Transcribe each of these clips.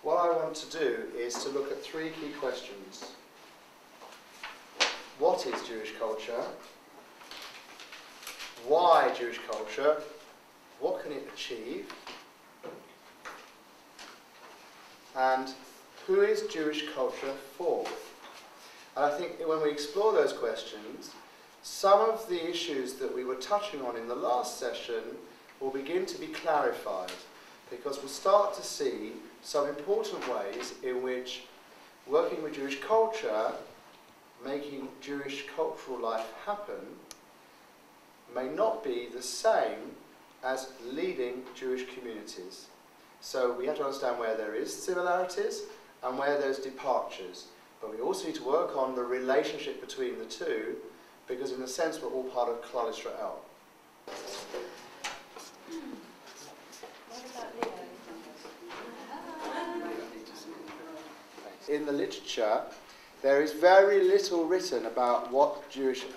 what I want to do is to look at three key questions. What is Jewish culture? Why Jewish culture? What can it achieve? And who is Jewish culture for? And I think when we explore those questions, some of the issues that we were touching on in the last session will begin to be clarified, because we'll start to see some important ways in which working with Jewish culture, making Jewish cultural life happen, may not be the same as leading Jewish communities. So we have to understand where there is similarities and where there's departures. But we also need to work on the relationship between the two, because in a sense we're all part of Klal Yisrael. In the literature, there is very little written about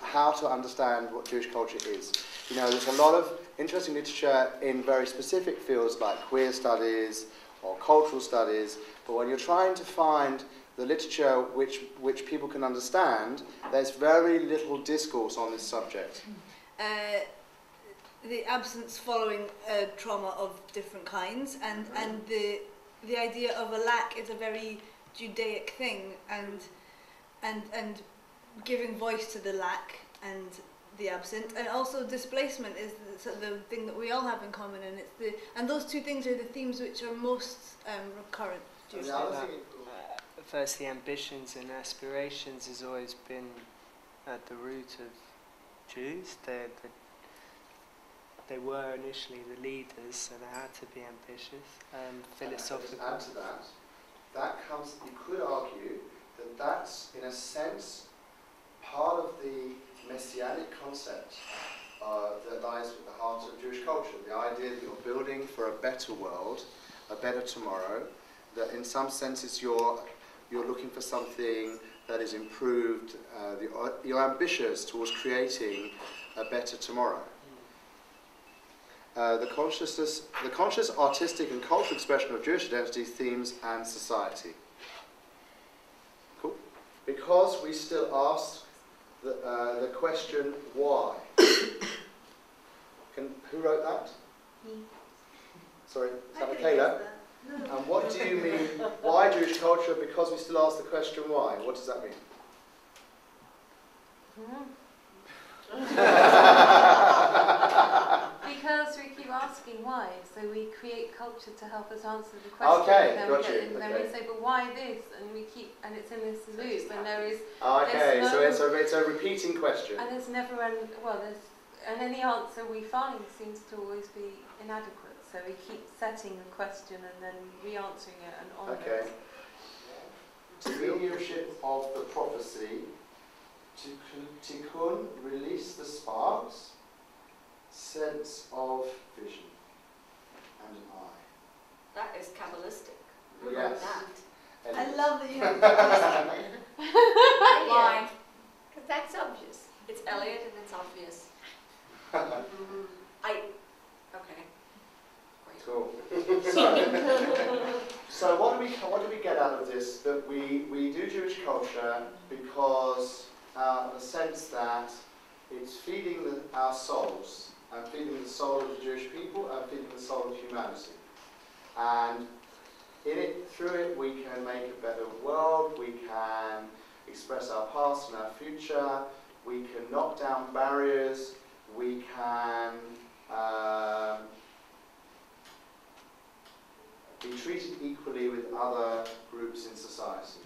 how to understand what Jewish culture is. You know, there's a lot of interesting literature in very specific fields like queer studies or cultural studies, but when you're trying to find the literature which people can understand, there's very little discourse on this subject. The absence following trauma of different kinds, and the idea of a lack is a very Judaic thing, and giving voice to the lack and the absent, and also displacement is the thing that we all have in common, and those two things are the themes which are most recurrent. Firstly, ambitions and aspirations has always been at the root of Jews. They were initially the leaders, so they had to be ambitious, philosophical. Add to that comes, you could argue that that's, in a sense, part of the messianic concept that lies at the heart of Jewish culture. The idea that you're building for a better world, a better tomorrow, that in some senses you're looking for something that is improved, you're ambitious towards creating a better tomorrow. The conscious artistic and cultural expression of Jewish identity, themes and society. Cool. Because we still ask the question, why? Who wrote that? Me. Sorry, is that Michaela? No. And what do you mean, why Jewish culture? Because we still ask the question, why? What does that mean? Because we keep asking why, so we create culture to help us answer the question. Okay, then got you. Then we say, but why this? And we keep, and it's in this loop, and there is. Okay, there's so it's a repeating question. And there's never and any answer we find seems to always be inadequate. So we keep setting the question and then re-answering it and on. Okay. Mediumship of the prophecy. Tikkun, release the sparks. Sense of vision and an eye. That is Kabbalistic. Who Yes. wrote that? I love that you have that. Why? Because that's obvious. It's Eliot and it's obvious. Okay. Great. Cool. So what do we get out of this? That we do Jewish culture because the sense that it's feeding our souls, and feeding the soul of the Jewish people, and feeding the soul of humanity. And through it we can make a better world, we can express our past and our future, we can knock down barriers, we can be treated equally with other groups in society.